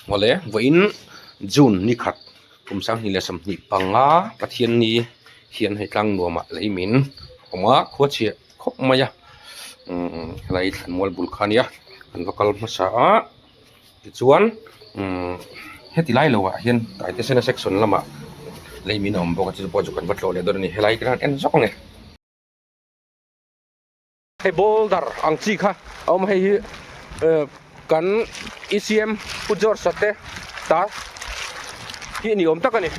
wale voin June ni khat kumsang ni lesam ni panga pathian ni hian hai tlang nuama leimin oma khuachi khop maya lai thanmol bul khania an vakal masa a chuan heti lai lowa hian tai te sena section lama leimin om boka chu po chu kan vatlo le dor ni helai kan en zok nge hei boulder ang chi kha om hei kan ECM pujor sate ta hi ni om takani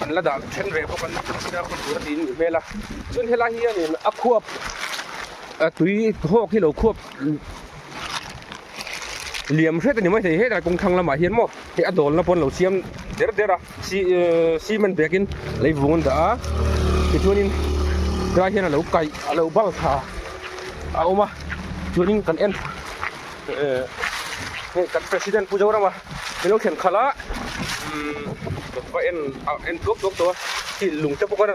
an la da then re ko kan da ko tur din mela chun hela hi an akhuap tui ho ki lo khuap liam hret ni mai thei he da kong thang lama hian mo he adol na pon lo siam der dera si man bekin leivungun da ki chunin ra hian lo kai lo bal tha a oma chunin kan en kan president pujorama melo khen khala en tuk to ki lung te pokon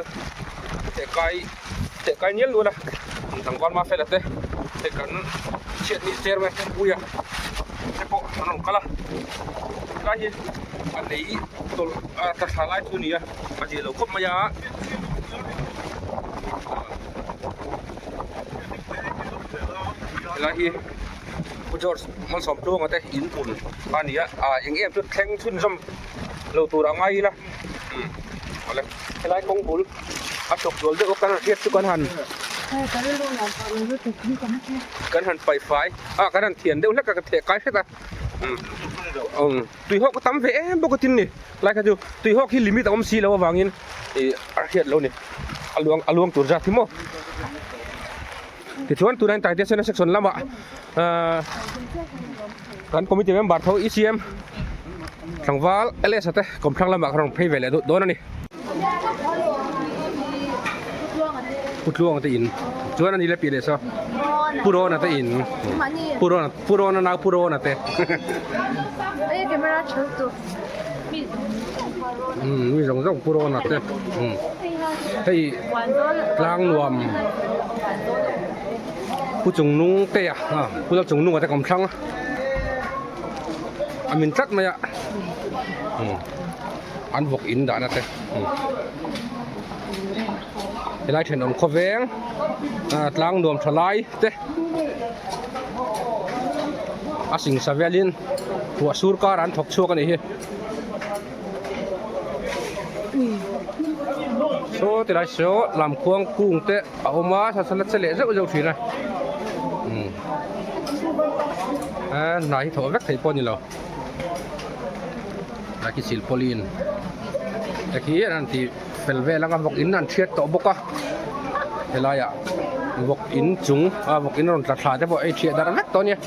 te kai niel luna thang kon ma felate te kan chet ni chairman puya te po anong kala kai an nei tol ta thalai tu nia ma ji lo khop maya lahi George man som tu ngate in pun ania eng em tu thleng thun som lo tur angai la ale helai kong bul a tok dol de kan riet tu kan han kan han pai fai kan han thian deuh lek ka the kai heta tui ho ko tam ve em bo ko tin ni lai ka ju tui ho ki limit om si lo wangin a riet lo ni aluang tur ja thimo thì chuan turan tai te section lama kan committee member tho ECM thangwal ls ate kom thang lama khrong phei vele do na ni putluang ate in chuan ani le pi le so puro na te in puro na te ai camera chhol tu mi rong puro na te hei tlang nuamผู้จงนุ่งเตะผู้จงนุ่งแต่กำชังมินจัดมาอะอันบกอินด่านะเตะเวลาเห็นอมขวงตลางดวมทลายเตะอาสิงสเวลินหัวสูรการันถกชัวกันนี่โซ่แต่ละโซ่ลำควงกุ้งเตะเอามาสัสลัดเสลเจ้าเจ้าทีนะนายถอดแว็กไทยปนนี่เหรอนายกิสิลโพลีนแต่ขี้นั่นที่เฟลเวแล้วก็บอกอินนั่นเชียดต่อบกะเฮลายะบอกอินจุงบอกอินรอนตัดขาดแต่บอกไอเชียดดาร์แว็กตัวเนี้ย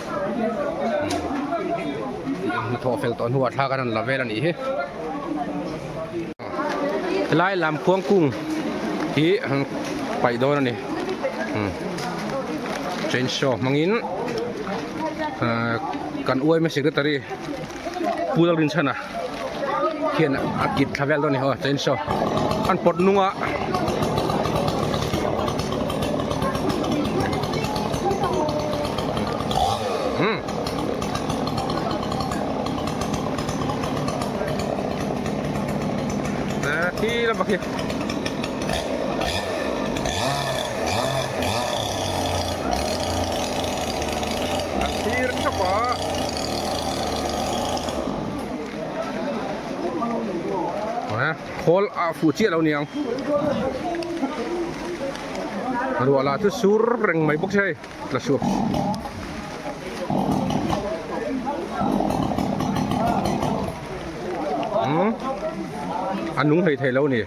มันถอดเฟลตอนหัวท่ากันนั่นละเวลนี่เฮ้ไล่ลำควงกุ้งที่ไปโดนนี่เจนโชมังอินกันอวยไม่สิกตรีพูดลินชนะเขียนอักฤษทาวเวลตัวนี้เหรอเจนโชอันปดนัวที่ละบักที่รักษาโคลฟูจิเราเนี่ยรัวลาทุสุรเร่งไม่บุกใช่ละชัวอันนู้นไทยแล้วนี่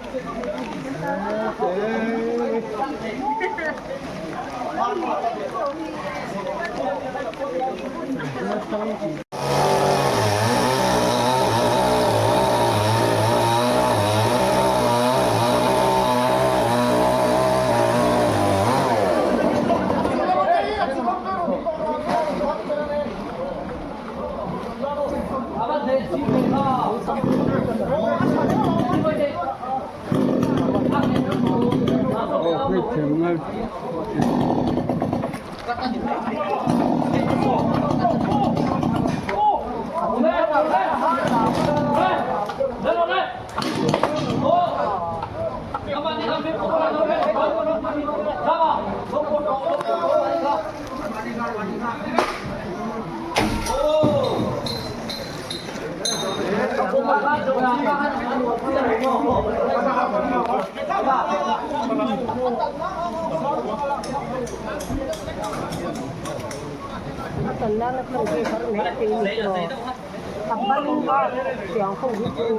ตอนนั้นเราเคยเขาเน็ตตีนี่ก็ทำบ้านก็เสียงคงที่จู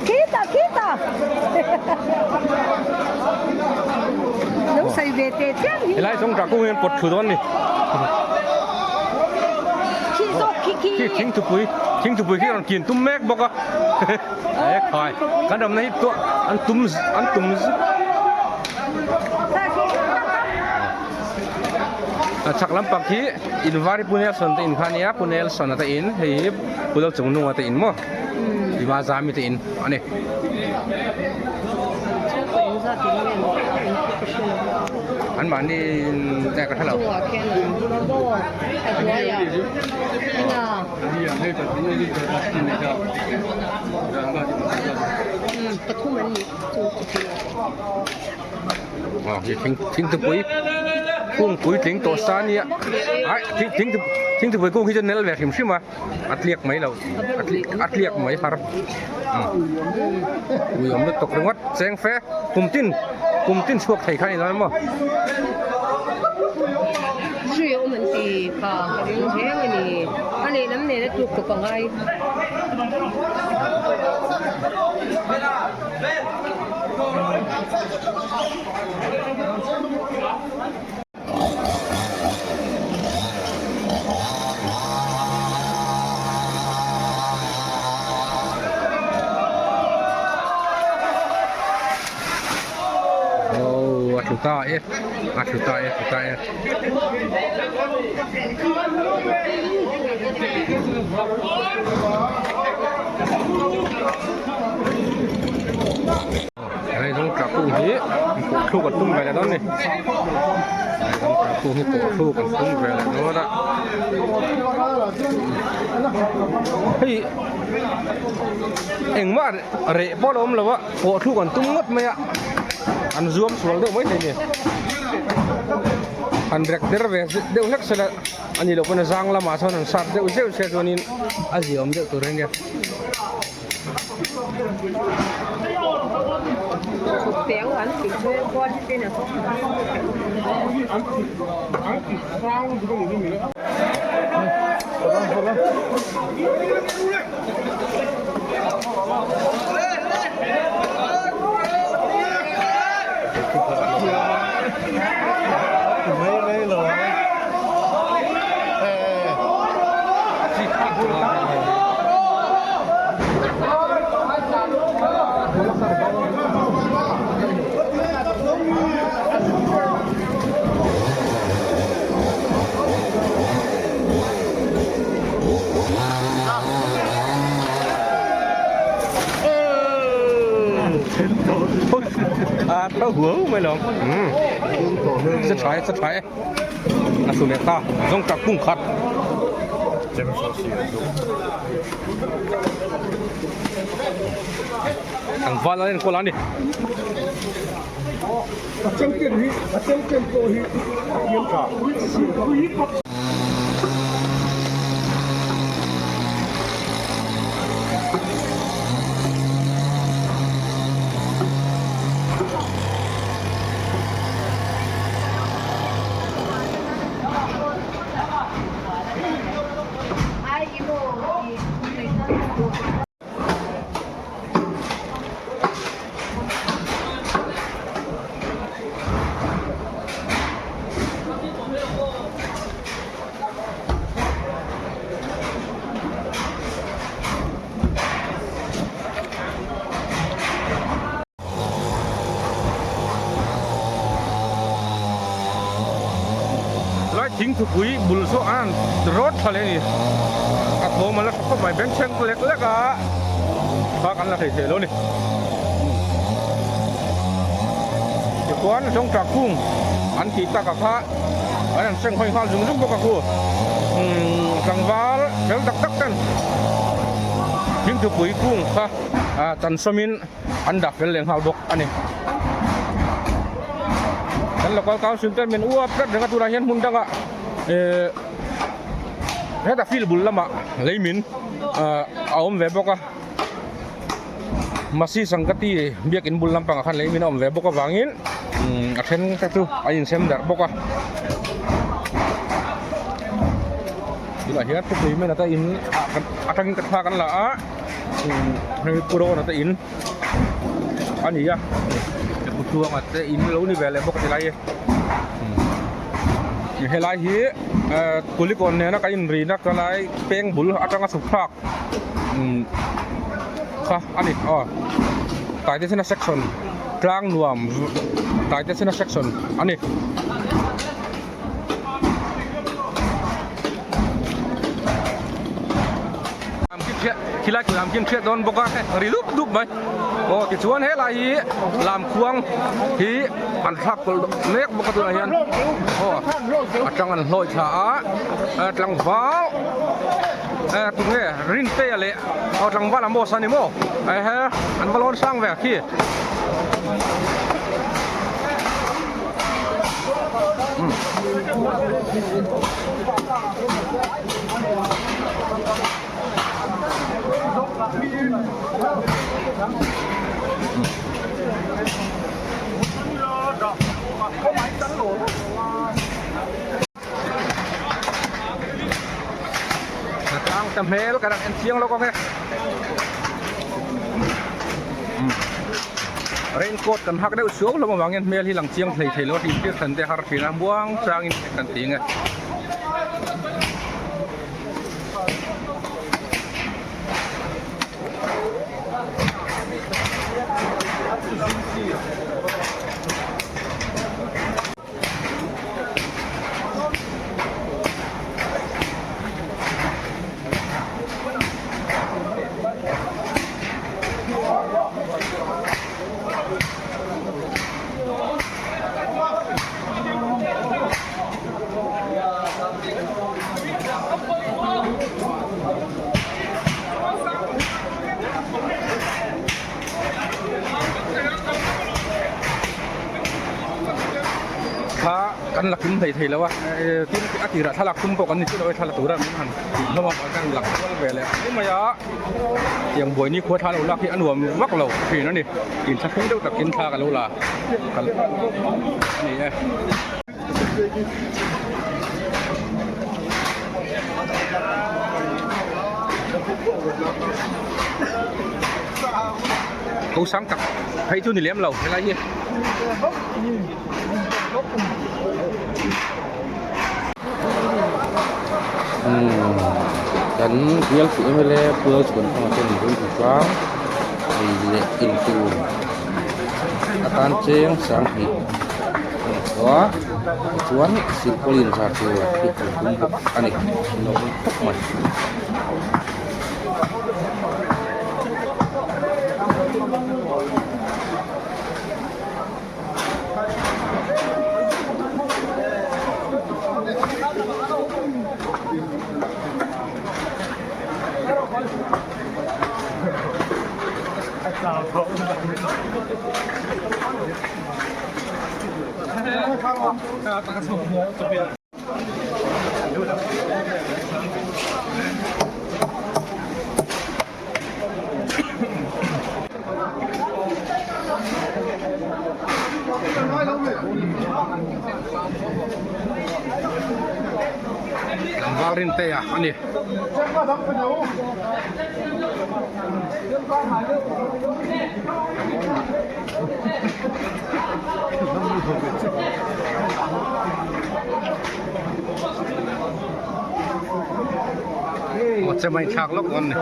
kita nấu xay về tê chénไอ้ไรต้องจากกุ้งเงินปลดถือต้นนี่ ขี้โซขี้ ที่ทิ้งถุปุ๋ยที่เรากินตุ้มแมกบอกอ่ะไอ้คอยกันดำในตัวอันตุ้มชักลำปักที่อินวาริปุเนลสันติอินคานียปุเนลสันติอินเฮียปุเราจงนุ่งติอินมั้งดีมาจามิติอินอันนี้อันมันนี่แต่กระทั่งเราตัวแค่นั้นก็แต่ตัวอย่างนี่นะปทุมมันจูจีอ๋อทิ้งถุปุ๋ยกุ้งปุ๋ยทิ้งตัวซานี่ไอ้ทิ้งถุปุ๋ยกุ้งที่จะเนลแหวกหิมใช่ไหมอัดเลียกไหมเราอัดเลียกไหมครับอุ้ยผมนึกตกเรื่องวัดแสงแฟกลุ่มติ้นช่วงไทยข้างนี้นั่นมั้ง是有问题吧？可能这样的，那你能不能做个帮爱？Taif, masuk Taif. Đây giống cả cụ hí, cụ còn tung về là đó này. Đây giống cả cụ hí, cụ còn tung về là đó đó. Hey, anh mà rễ bao lắm là vậy, cụ còn tung mất mày ạ. An zoom soal do mai ni an rek derve deu nak sala ani lo pana zang la ma thon sat deu seu se tonin aziom deu to renge tiếng anh chỉ chơi qua trên này mấy rồi tao hứa mày lòng rất phải là số này ta giống cả cung khát thằng van lên cô lăn điทิ้งถุปุ๋ยบุลโซอันรถทะเลนี่อัดโถมาแล้วก็ไปแบงค์เชงเล็กแล้วก็พากันละเฉยๆแล้วนี่เดี๋ยวก่อนจงจากกุ้งอันที่ตากระพะอันนั้นเส้นห้อยข้าวจุ่มจุ่มปกกูสังวาลเดี๋ยวตักกัน ยิงถูกปุ๋ยกุ้งค่ะจันสมินอันดับเป็นเหลียงหาวดกอันนี้dan lokal kau sunten men uap kat dengan turahian hundang ah heta fil bul lama leimin aom weboka masih sangkati biak in bul lampang akan leimin aom weboka bangin akan satu ayin sem dar boka bila hiat tu leimin ata in akan katakan lah ni puro ata in ani ya butuh mata ini lalu ni bela bok tilai helai hi kulit konnya nak kain rina kalai peng bulu atau ngasuk prak kah ani tai te sena section klang nuam tai te sena section ani khi lại làm kim chuyện đón bốc ra ri lúc đục mấy cái chuan hết là hi làm khuang hi ăn thắc nét bốc từ này trong ăn lội thả trong pháo tụi nghe rin tê lệ trong vắt làm bò san mô ăn valon sang về khi tầm hè nó cả đặt ăn chiêng nó có nghe raincoat kan hak deu suang lo mawangin mel hilang chiang thei lo ti ti than te har phina buang trang in kan tinga kan lakim thei lawa tin akira thalak tum ko kan ni chilo thala tura min han lama kan lak wal vele maya yang boy ni kho thala lak hi anwam wak lo thi na ni in tha khung deu tak kin tha ka lo la kal ni câu sáng cặp thấy chú thì lém lầu hay là gì dan real sih mele plus pun sama dengan itu juga ini itu akan ceng sanghi wah cuan simpulin satu itu untuk aneh untuk mas Gambarin teh ya, ini. Một xe máy chạc lốc con này.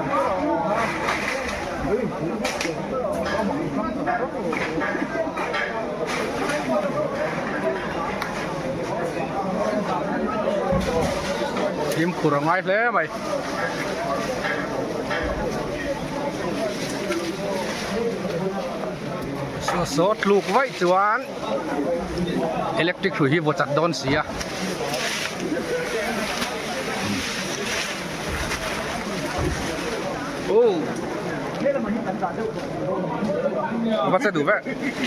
Kim kurang air le mày. Sốt lục vậy chuan. Electric thủy vô chặt đón xía. Oh. วัสดุแวะ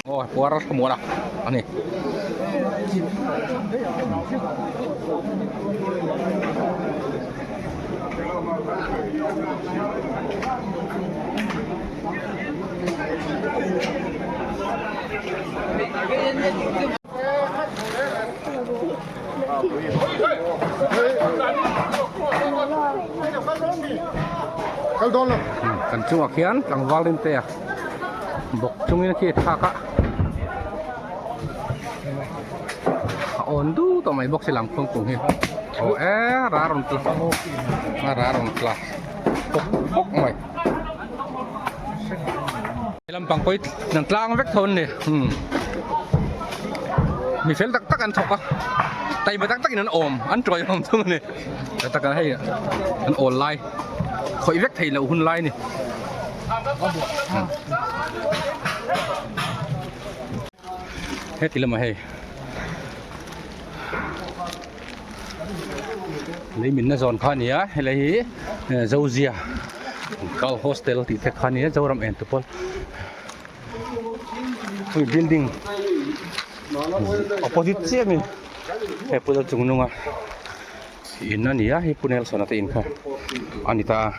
โอ้ยปัวรัดขโมยละอันนี้กันจังหวะเขียนหลังวาเลนเตียบกจุงini kita kakak ondu to mai bok silam kong kong he oh raron tlah bok mai silam pangkoit nang tlang vek thon ni mi fel tak tak an thok ka tai ba tak tak in an om an troi om thung ni tak ka hay an online khoi vek thei lo hun lai ni hết thì là mà hay lấy mình nó giòn khoan nhá hay lấy dâu dìa cao hostel thì phải khoan nhá dâu làm em tụi building opposite sih mình hay pulau chung nung à ini nih ya punel sonata inka Anita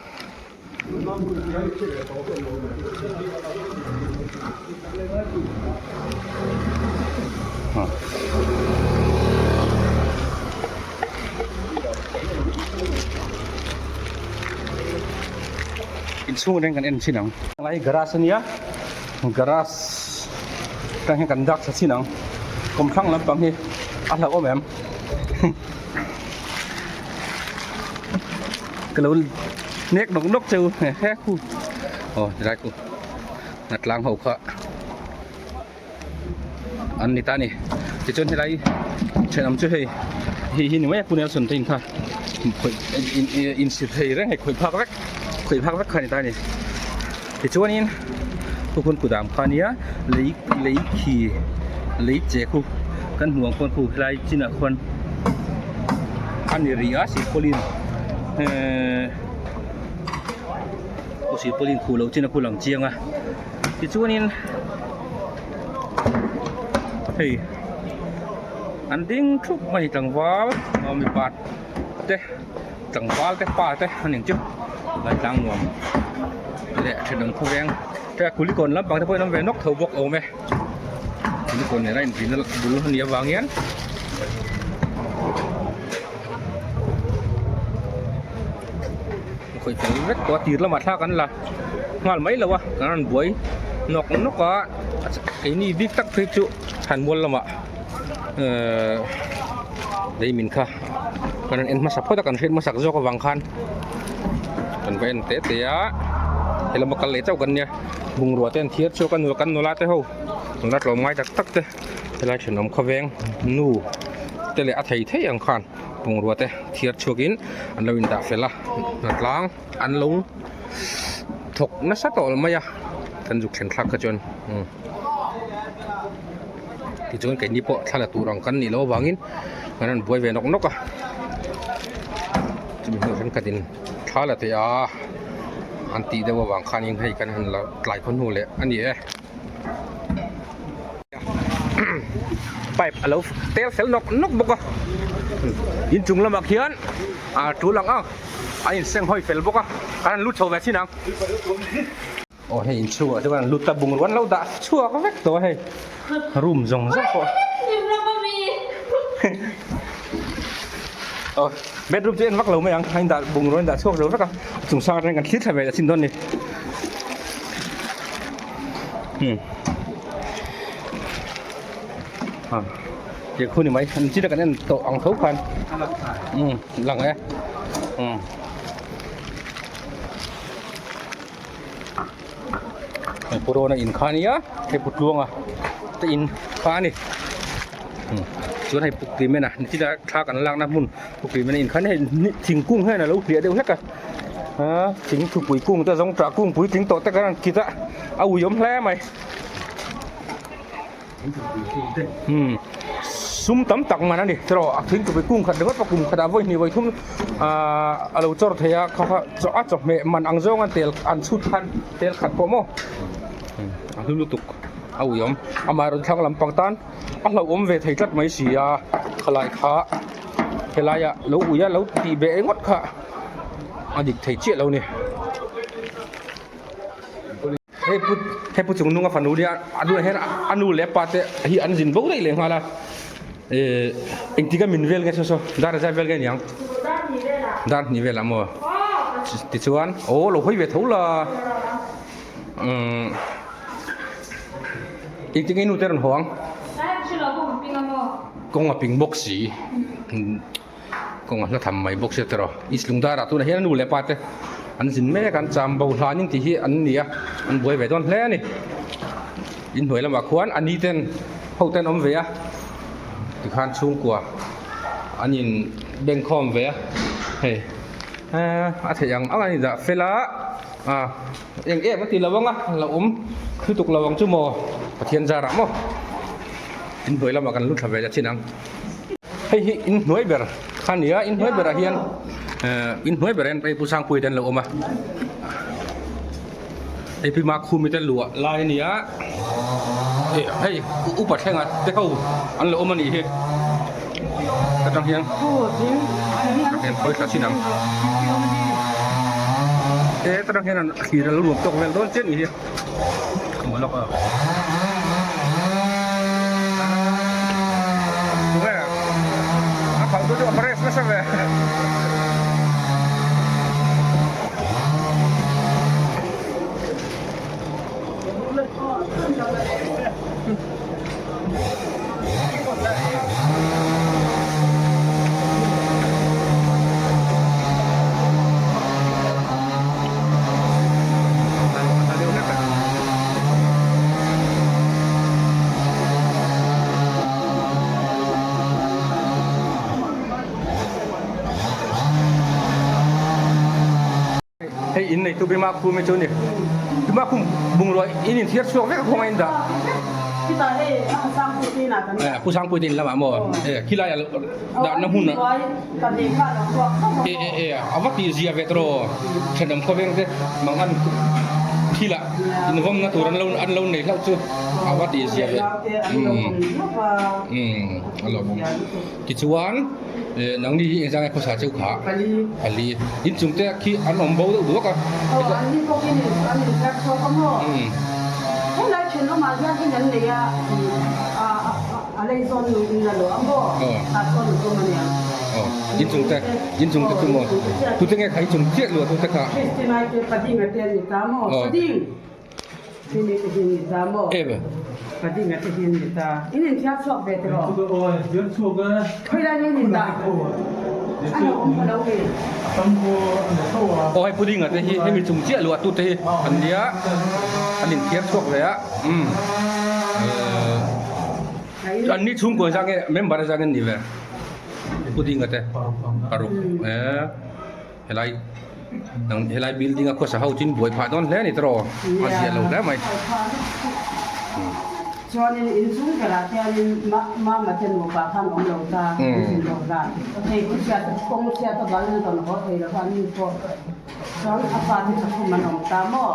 Insu dengan en sinang. Lagi garas ni ya, garas. Tengah kandak sinang. Komplang lampang ni, ala omem. Kalau nek dong dok jauh, ku. Oh, jadi ku. Nat lang hau kak. Anita ni, cincin helai, cenam cuci. Hi ni mana punel sunting kak. In sitai reng hai koi pak vek. คุยพักวักคันตานี่ที่ช่วงนี้ทุกคนกูดามคันนี้เลยขี่เลยเจ้าคู่กันห่วงคนคู่ไล่จีน่ะคนอันนี้ริอาสิโพลินอุสิโพลินคู่เราจีน่ะคู่หลังเจียงอ่ะที่ช่วงนี้เฮ้ยอันดิ้งทุกไม่จังหวะเอาไม่บาดเด้จังหวะเด้ป่าเด้อันหนึ่งจุดlại đang ngồm để thì đồng khu ven cái cú li còn lắm bằng cái nó về nóc thầu bọc ổ mẹ cú li còn này thì nó bulu hơn nhiều vàng nhén khỏi phải rất có tiền lắm mà sao cái là ngon mấy lâu à cái ăn buổi nọc nó có cái ni biết tắc phê trụ hàn muôn lắm ạ đây mình kha còn anh masak phơi ta cần phết masak do có vàng khanกันเป็นเตะเตะเห็นเรามากันเลยเจ้ากันเนี่ยบุงรัวเต้นเทียดโชกันนัวกันนัวลาเต้ารัดเราไม้จากตักเต้เวลาฉนมข้าวแวงนู่เตะเลยอัฐิเทียงขันบุงรัวเต้เทียดโชกินอันเราอินดาเฟล่านัดล้างอันลุงถกนัสต่อลมาอ่ะกันจุกเข็นคลักกระจนที่จนกันนี่พอถ้าเราตูรังกันนี่เราวางินงั้นบวยเวนกอ่ะจะมีเรื่องกันดินถ้าละที่อันตีได้ว่าบางครั้งยังให้กันเราหลายคนหูเลยอันนี้ไปแล้วเตะเสลนกบกยินจุงละมาเขียนจูหลังอันนี้เสียงห้อยเฟลบกการลุดโชว์แบบที่นังโอ้ให้ยินชัวที่ว่าลุดตะบุงร้อนเราด่าชัวก็แวกตัวให้รุ่มจงซะก่อนbedroom trên vắt lầu mấy anh anh đã bùng rồi đã chuốc rồi vắt à dùng sao anh cần thiết phải về là xin đơn đi giờ khu này mấy anh chỉ là cái này tổ ong thấu khoan lần ấy pro này in khan nhá cái bút luông à cái in khan điส่วนให้ปกติไหมนะที่จะทากันล่างน้ำมุนปกติมันอินคันให้ทิ้งกุ้งให้นะลูกเลี้ยเดียวแค่กันทิ้งถูกปุ๋ยกุ้งแต่ต้องจากกุ้งปุ๋ยทิ้งโตแต่กันกิจอะเอายมแผลไหม ซุ่มตั้มตักมานั่นนี่ตรอถึงกับไปกุ้งขัดเดือดปะกุ้งขัดเอาไว้นี่ไว้ทุ่มเราจอดเทียเขาจะอัดจบเมมันอังโจงันเตลอันสุดทันเตลขัดโปโมลุตุกเอายอมเอามาเราทางลำปังตันเราอมเวทีจัดไม่เสียขลายขาเฮลายะเราอุยะเราตีเบงดค่ะอดีตไทยเจี๊ยเราเนี่ยให้พูดถึงนุ่งกับฝันดูเนี่ยดูให้อันนู้นเล็บปาเตะที่อันจินบุกได้เลยมาละเอ็งที่ก็มินเวลกันซะดาร์จะเวลกันยังดาร์นี่เวลละมั้งติดชวนโอ้เราคุยเวทหูละอีกที่ไงนู่นเตอร์นห่วงกงปิงบ็อกซี่กงแล้วทำไมบ็อกซี่เตอร์อิสลุงดาร์ตัวนี้นู่นเล็บปาเตะอันสินแม่กันจำเบาหลานยังที่อันนี้อันบวยไปต้นแล้วนี่ยินหวยแล้วมาควรอันนี้เต้นเขาเต้นอมเวียที่ข้านชุ่มกว่าอันนี้เบ่งคอมเวียเฮ้อาจจะยังอะไรนี่จะเฟล่าอย่างมันตีระวังเราคือตุกระวังชั่วโมงประเทียนจาระมั้งยินหวยแล้วมากันรุ่นทำเวียจะที่นั่งให้ยินหวยเบอร์ขันนี้ยินหวยเบอร์เฮียนอินหวยเบรนไปผู้สร้างปุยเดินเราออกมาไอพี่มาคุมมีแต่หลัวลายนี้ให้อุปัติแข่งเด็กเขาอันเราออกมานี่เฮ้แต่จังเฮียงเห็นคอยสักชิ้นนึงแต่จังเฮียงขี่เราหลวมตกเลยโดนเจ็ดนี่เฮ้เหมือนเราถูกไหมเขาตัวจะมาเรสไม่ใช่ไหมอินในตัวเป็นมาคุมไม่จนเนี่ยเป็นมาคุมบุงรอยอินเทียบช่วงแรกของอินดาพี่ตาเฮ้ผู้สร้างปุยตินอ่ะกันผู้สร้างปุยตินแล้วมาหมดขี้ไรดาน้ำหุ่นอ่ะเอาวัดตีเสียเวทโรฉันนำเขาเองเด้บางอันที่ละอินวอมนะตัวนั้นเราอันเราในเราจู่เอาวัดตีเสียเวทอร่อยกิจวัตรนังนี้ยังจะให้เขาสาเจ้าขาผลิตอินจุงเตะขี้อันอมเบาดูก็อันนี้พวกนี้อันนี้แค่โชว์ก็หมดให้เราชวนเรามาที่นั่นเลยอะไรโซนนู้นนั่นหรอบ่ตัดโซนนู้นตัวมันเนี่ยยินจุงเตะคือหมดทุกที่ไงใครจุงเจี๊ยหรือทุกที่ขาที่ไหนจะปฏิบัตินี่ตามหมดปฏิที่นี่ที่นี่ตามหมดปฏิบัติที่นี่ตาอินเทียบชอบเบตรอโอ้ยเยอะชัวร์กันคุยได้ยังนี่ตาอันนี้ผมเราเองตั้งโก้โอ้ยพุดดิ้งอ่ะที่ให้มีจุงเจี๊ยหรือว่าตุ๊ดที่อันเดียอันนี้เทียบชอบเลยอ่ะอันนี้ชุ่มกว่าจังเงี้ยไม่บาร์จังเงี้ยนี่เลยพุดดิ้งอ่ะที่ปารุเฮลัยนังเฮลัยบิลดิ้งaku sahau cin buat padon le ni tro masih lo le mai soalnya insung kerana mama macam apa kan orang lauta lauta hey kusiat komusiat balan ton ho hey la kan ni ko soal apa ni aku manom tamo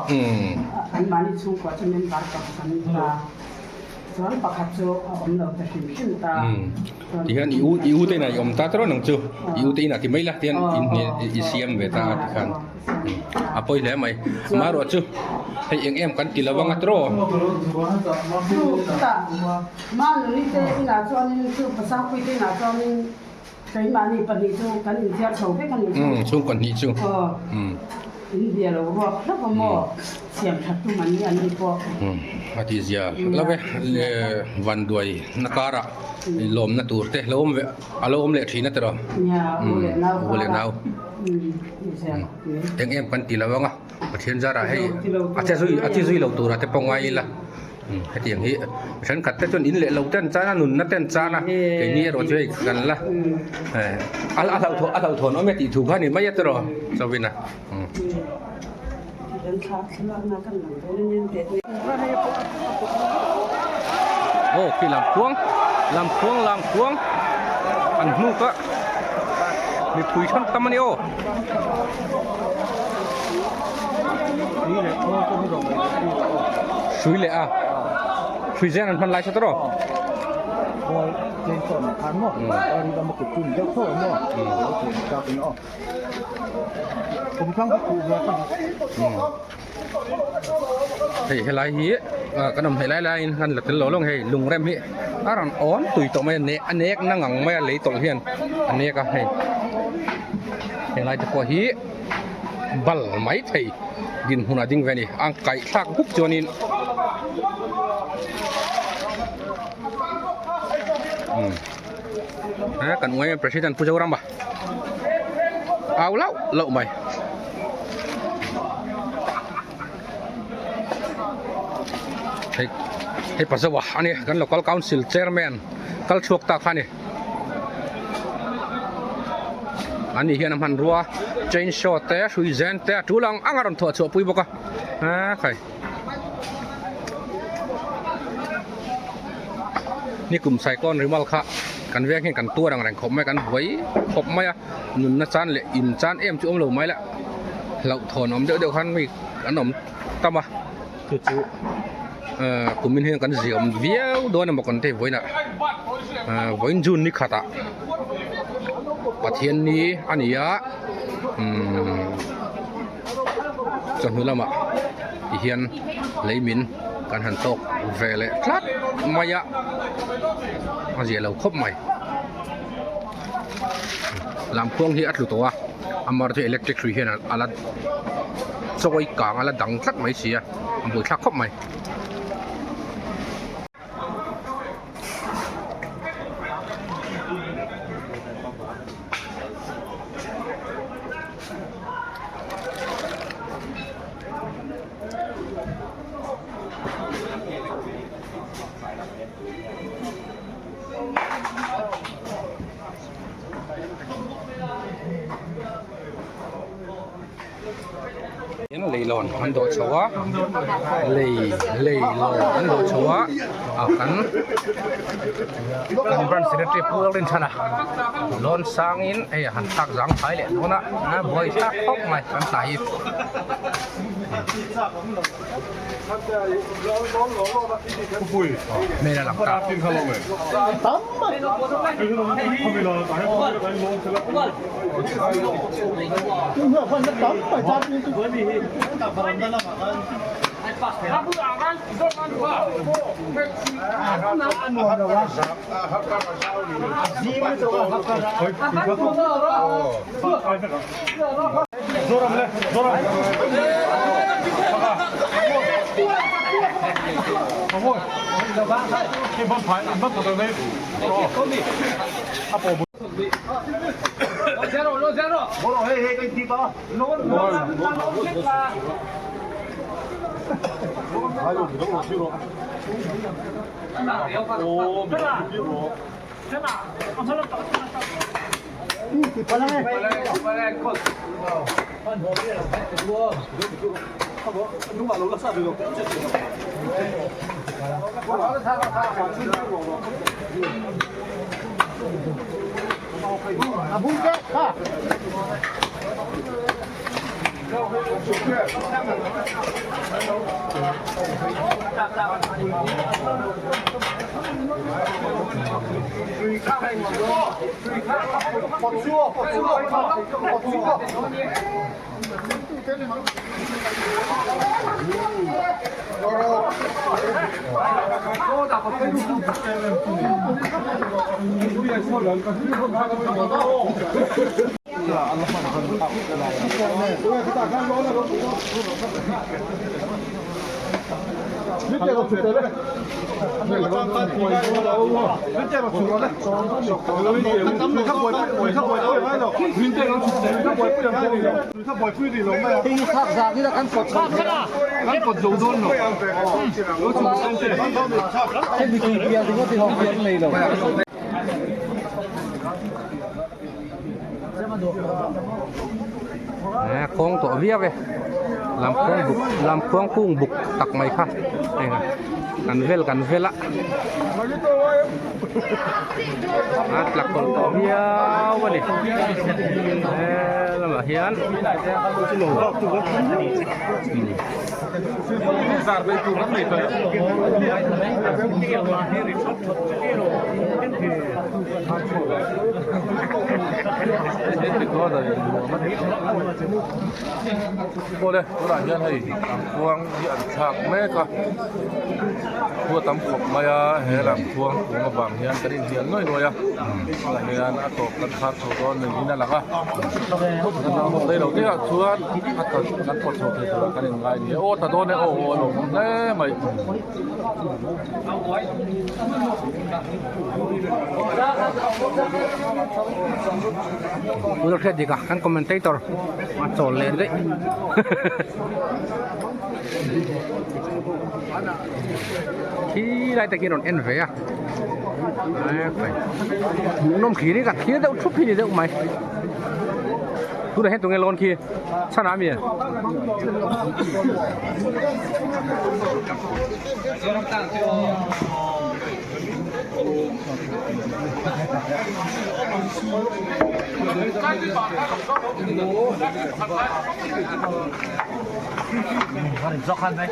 an mani chung ko chen bar ka san ta soal pakatso om lauta shin ta tihan iu te na om ta tro nang chu iu te na ti mai la tian in siam ve ta kan apoi le mai maro chuให้เอ็มกันกินแล้วว่างตรอมาหนูนี่เต้นหน้าจอนี่คือภาษาคุยเต้นหน้าจอนี่ใช้มานี่ปนิจูกันอินเดียโชว์ไปกันอินเดียช่วงก่อนนี้ช่วงอินเดียเราบอกแล้วก็มอเสียมทักตุมันนี่อันนี้พออาทิตย์เดียวแล้วเว้วันด้วยนักการะลมนักตูร์เตะลมเละทีนัตรอโอเลนาวเอ็มกันกินแล้วว่างประเทศจาระให้อาทิตย์ซุยเราตูระแต่ปองไว้ละให้ที่อย่างนี้ฉันขัดแต่จนอินเละเราเต้นจ้านะหนุนนัดเต้นจ้านะไอ้นี่เราช่วยกันละเราถอนเอาไม่ติดถูกพันนี่ไม่ยัดตรอสวินะโอ้พี่ลำพวง ลำพวงอันนู้ก็มีคุยช่างตำมันโอ นี่แหละโอ้ก็ไม่ต้อง ช่วยเลยอ่ะช่วยเจนอันพันลายชัตโตร พอเจนก่อนพันเนาะตอนนี้เรามาขุดจุ่มเจ้าโซ่เนาะเราขุดกาเป็นอ้อผมข้างก็ขุดแล้วก็ เฮ้ยไรฮีขนมเฮ้ยไรนั่นแหละเป็นโลลงเฮ้ยลุงเรมฮีอารันอ่อนตุยตัวไม่เนอันเนกนั่งงังไม่เลยตัวเฮียนอันเนกก็เฮ้ยเฮ้ยไรจะพอฮีบัลไม่ไทยกินหุ่นดิ้งเวนี่อังไก่ทักบุกจวนินกันไว้ประชาชนผู้เจ้ารำบ่เอาแล้วเล่าไหมให้ปัสสาวะอันนี้กัน local council chairman กัลชวกตาขันนี่อันนี้เฮียนมันรัว change shot แต่ช่วยเจนแต่ทุลังอังการันถอดชัวปุยบกะใครนี่กลุ่มไซคอนหรือมัลค่ะกันแวกให้กันตัวดังแรงขบไม่กันไว้ขบไม่อะนุนนัจานเลยอินจานจุ่มเหลวไม่ละเราถอนอมเดี๋ยวคันมีขนมตั้มอะจุกลุ่มมินเฮกันเสียมเวียวโดนบอกกันเทไว้น่ะไว้จุนนี่ขัดอะปะเทียนนี้อันนี้อะจนหัวละมะเฮียนเลยมินการหันตกเวลคลัดมายะอาเจียเราครบใหม่ลำพวงที่อัดลุตัวอามาร์ที่อิเล็กทริกทรีเฮียนอะไรสวยกลางอะไรดังคลัดไม่เสียอันบุยคลัดครบใหม่ยังเลยหลอนมันโดดชัวเลยหลอนมันโดดชัวกันบรันสิริเทพูดเรื่องชนะหลอนสร้างอินหันตักสังไทยเลยนะบ่อยตักพบใหม่กันไต่ไม่ได้หลับตาโค้งตัวเวียบเลยลำโค้งกุ้งบุกตักไม่ค่ะนี่ครับ กันเวลละหลักคนต่อเฮียววะนี่แล้วมาเฮียนโอ้เลยตัวหลานยันให้ทวงยันฉากแม่ก็ตัวตำขบมายาเฮลังทวงหัวบางเฮียนกระดิ่งเฮียนน้อยอ่ะเฮียนอัตโตกันคาดโซดอนหนึ่งนั่นแหละก็เลยเราที่ชวนอัตโตกันกดโซเทตัวกันยังไงเนี่ยโอ้ตาโดนเนี่ยโอ้โหหลงแน่ไหม Udah lihat juga kan komentator macol deh. Khi đây ta kia đồn NV à? Nôm khí đi cả khí đâu chút thì đâu mày. Tôi đã hết tụi nghe lon kia. Sao làm gì? Dọc hành đấy.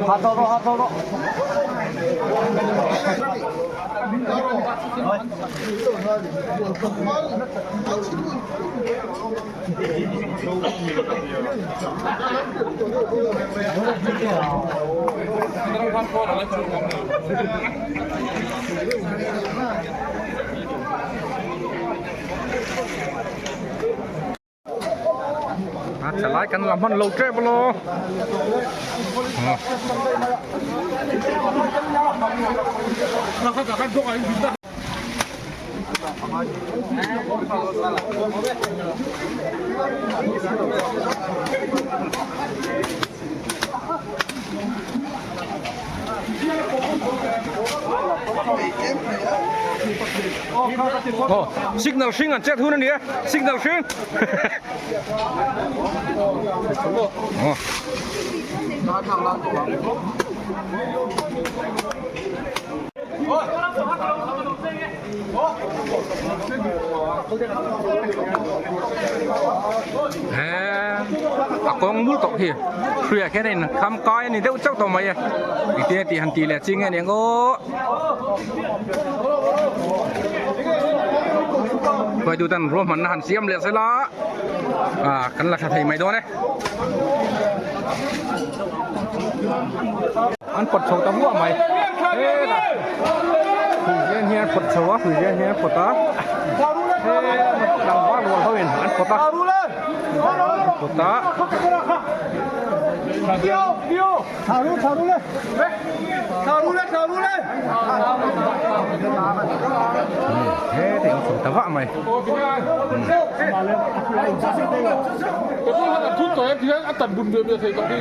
Hạt đó. Sẽ lái cắn làm hơn lâu trễ bao lô. Signal string an chat hun ni signal string con bút tộc thì khuya cái này khăm coi này đâu chắc tao mày thì hành tỷ lệ chính này ngô coiดูtan rùa mình hành xiêm lệ sẽ lá cái là thầy mày đó đấy ăn Phật sầu tao mua mày thế là thử nhiên hiền Phật sầu á thử nhiên hiền Phật á thế làm quá luôn thôi ăn Phật á Phật á Tiêu. Thảo luôn lên. Thế thì ông tao vợ mày. Tôi là thuốc rồi em thì ăn tận bùn được thì có đi.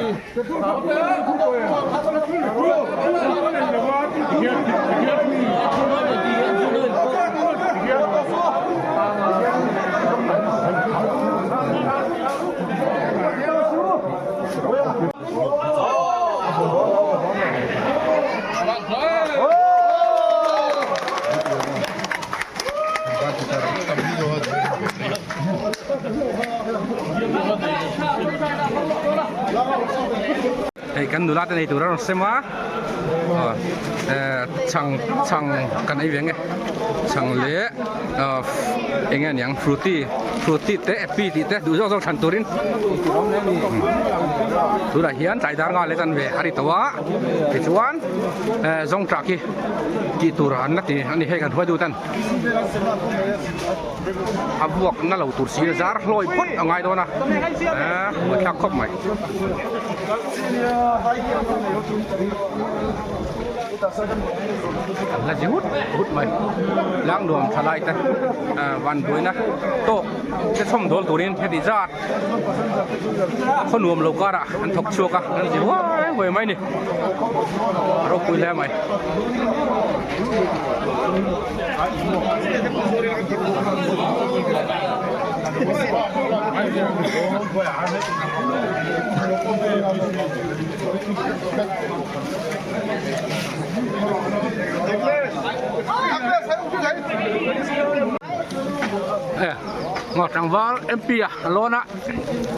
Kan dulu ada itu orang semua, chang kan ini yang chang le, engan yang fruity teh, epi teh, dulu orang canturin, sudah hian cai dar ngal lekan be hari tua, kecuan, zong traki, kituran nanti ani hekan huadu tan, abuak nalau tursi zar loi pun angai dona, mereka kop mai. là gì hút mày lãng đường thà lại taวันด้วยนะโตจะส่งโดนตัวนี้เฮ็ดดีจัดคนรวมโลกะอันทกชัวกะอันนี้ว้ายเว้ยไหมนี่เราคุยแล้วไหมngọt trắng vá em pia luôn á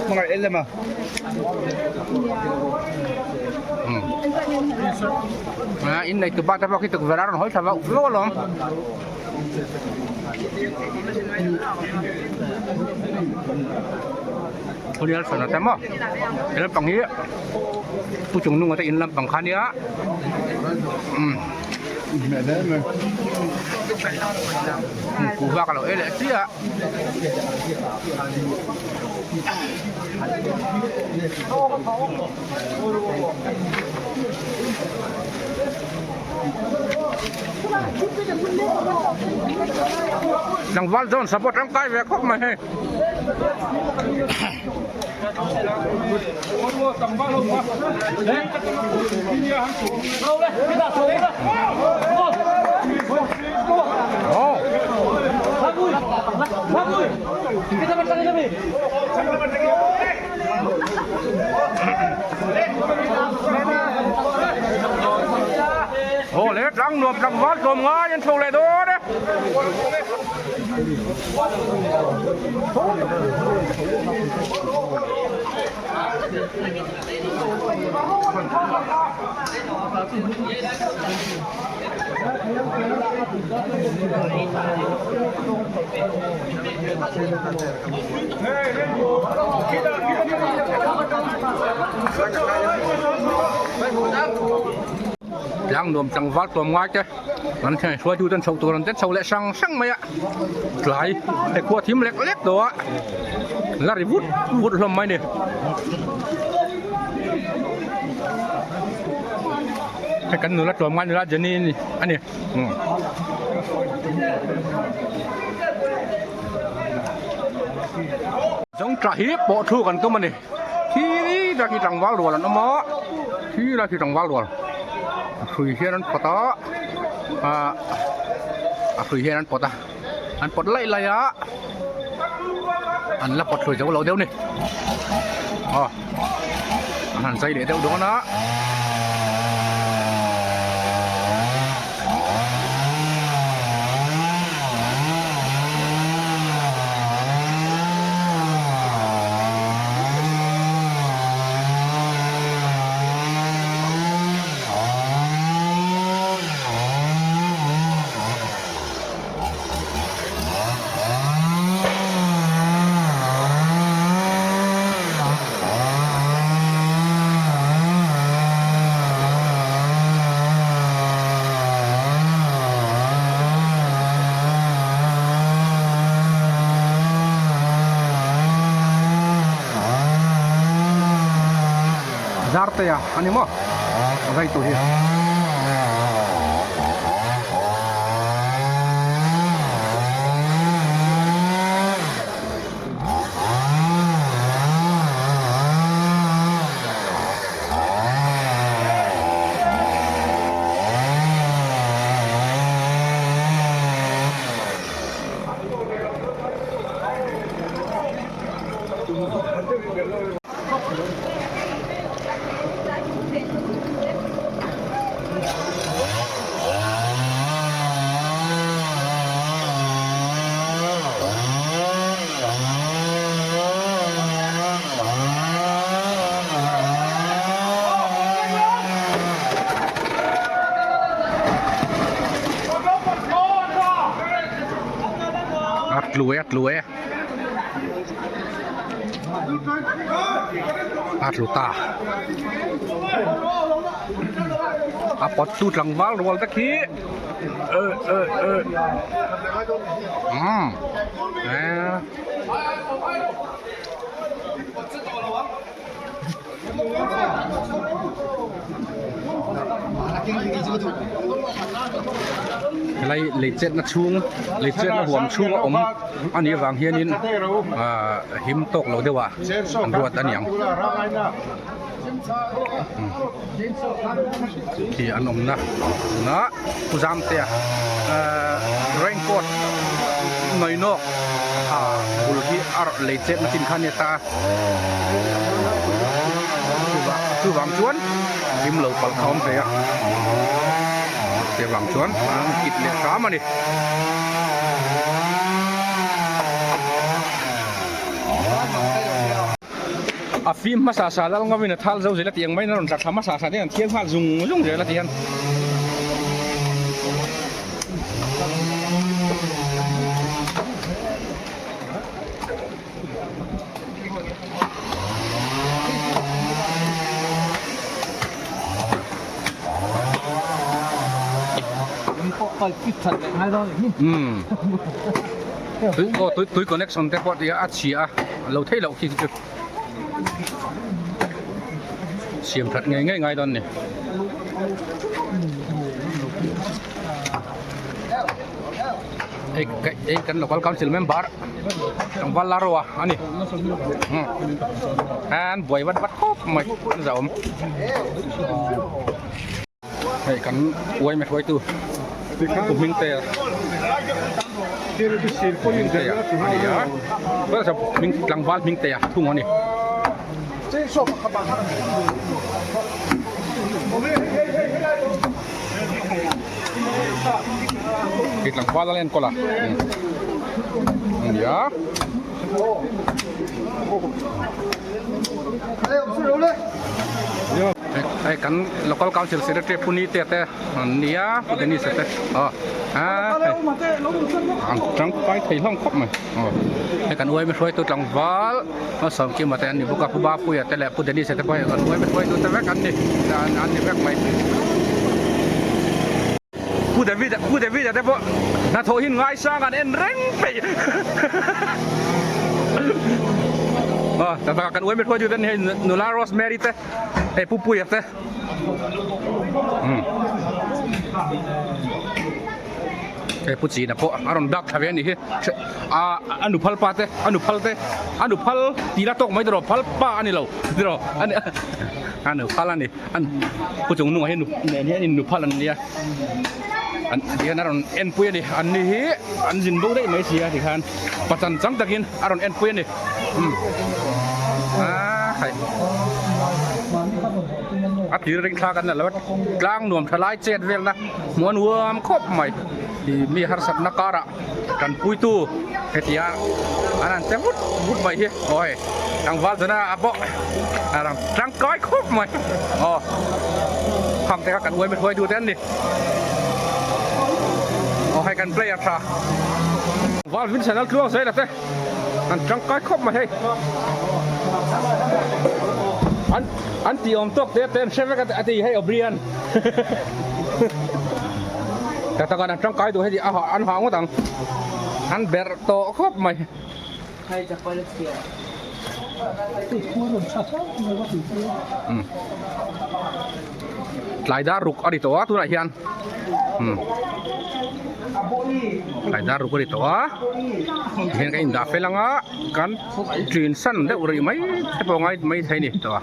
mọi người lên mà in này từ ba ta vào cái từ về đó hỏi sao vào luôn luôn thôi đi ăn sẵn tem á cái bằng hía tôi chúng nung ở đây in làm bằng khăn đi á mẹ đấy mà cú va kalau elek sia Nang Valdon support ang kai ve khop mai he Kita bertanya kami. Hồ lết răng nuột răng vót gồm ngó nhân thù lại đó đấy răng nuột răng vót gồm ngó chứมันใช่ช่วยดูต้นเสาตัวนั้นต้นเสาเละสั่งไหมอ่ะไหลแต่ขวดทิมเล็กๆตัวลาริวุดลมไหมเนี่ยให้กันหนูละตัวมันหนูละเจนี่นี่อันนี้จงจ่าฮิปโปทูกันก็มันนี่ที่เราที่จังหวะรัวแล้วนะหมอที่เราที่จังหวะรัวคุยเฮียนั้นปะตาคุยเฮียนั้นปะตาอันปะไล่ไล่อะอันละปะคุยจะว่าเราเดียวนี่อันใส่เดี๋ยวโดนนะZarte ya, animo, agak itu ya. Atlué Atluta Apot tu langval wal taki lấy chết nó chung lấy chết nó huống chung ống anh ấy vàng hiên in hiếm tộc lối đâu ạ anh ruột anh nhàng thì anh ông nó kuzam tia raincoat nói nó buluki lấy chết nó tin khăn ta cứ vàng chuốn hiếm lẩu bằng không thế ạ vàng chuốn kịp liệt cá mà đi phim mà xả là ngắm mình thal dâu dưới là tiếng mấy nó làm giặc mà xả đấy là thiên hoa dùng dưới là tiếng tôi connection thế bọn thì chia lâu thấy lâu khi được xiêm thật ngay đòn này cái local council member trong Valaro anh anh buổi bắt khóc mày giàu cái kan uai me foi tu ku ming te ming te ya ba sa ming lang val ming te ya thung ani kit lang val len kola ya ai kan local council secretary puni te nia puteni sete ang trăng kai thei long khop mai ai kan uai me roi tu tlang wal ma som ki ma te ani buka ku ba pu ya te le puteni sete pai kan uai me roi tu te vek an ni vek mai pu de vida te po na tho hin ngai sang an en reng peแต่กันอวยไม่ค่อยอยู่แต่เนี่ยหนูลาโรสแมรี่เต้ไอ้ปุ้ยเต้ไอ้ปุ้จีนะพวกอารมณ์ดักทำอย่างนี้อนุพัลปาเต้อนุพัลตีละตกไม่ตลอดพัลปาอันนี้เราตลอดอันนี้อนุพัลอันนี้อันผู้จงนุ่งให้หนูเนี่ยนี่หนูพัลอันนี้อันนี้นั่นเอ็นปุยนี่อันนี้อันจินดูได้ไหมเสียที่คันปัจจันจังตะกินอารมณ์เอ็นปุยนี่ที่เร่งทากันนั่นแหละกลางหน่วมทลายเจ็ดเวลนะมวนวัวมครบใหม่ที่มีหรัศนักการะกันปุยตู้เฮียอันนั้นจะวุดใหม่เฮียโอ้ยทางวัดจะน่าอับบ่อะไรร่างกายครบใหม่อ๋อคำแต่กันอวยไม่ค่อยดูเต้นดิเอาให้กันเปลี่ยนท่าวัดวินเซนัลครัวเสร็จแล้วเต้อันร่างกายครบใหม่เฮ้ยอันที่อมตกเต้นเชฟก็อันที่ให้อบเรียนแต่ตอนนั้นร่างกายดูให้ดีอันหางก็ต่างอันเบอร์โตครบไหมใครจะไปเสียหลายดารุกอดีตัวทุเรียนหลายดารุกอดีตัวเห็นกันอินดาเฟลังอ่ะกันจีนสั้นได้อุริไหมใช่ปะไงไม่ใช่นี่ตัว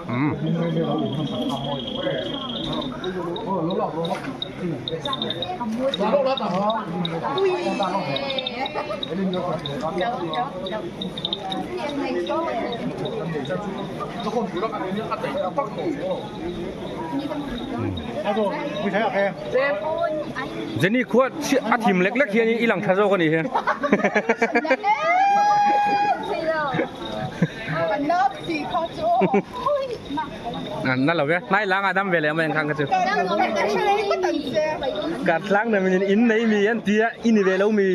ไม่ใช่โอเคเจนี่ขวดอาทิมเล็กๆเฮียนี่อีหลังทาโซกันนี่เฮียนั่นเหรอเว้ยนายล้างอาดัมเวลามันยังค้างกันอยู่กัดล้างเนี่ยมันอินในมีอันเดียอินเวลามี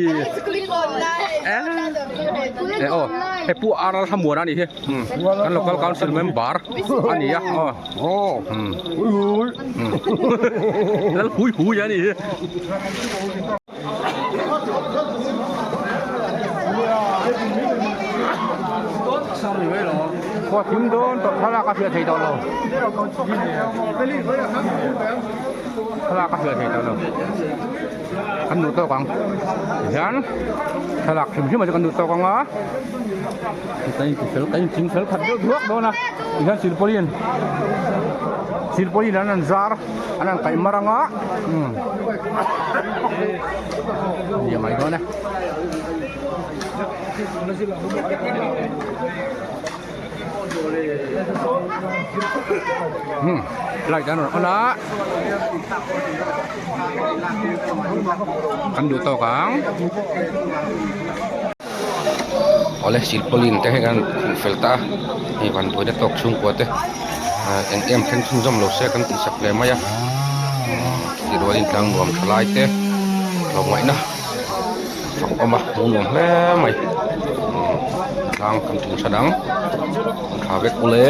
โอ้ไอ้ผู้อาราทำหมวดอันนี้เฮ้ยกันเราก็council memberอันนี้อ่ะแล้วหุยอันนี้ có thím đốn tốt thà là các phía thầy đâu đâu thà là các phía thầy đâu đâu kan đủ to kang yan thà là thím chứ mà kan đủ to kang á cái chính phật thật nước đó nè yan silpolin anan zar anan kai maranga ya mai đó nè lại cho nó đó ăn đủ to kang oleh silpolin teh kan felta ni ban tu tok chung ko te em khen chung jom lo se kan ti sak le maya ti ro in tlang rom thlai te lo mai na phok oma nu nom le mai tlang kan tu sadang kha vek ule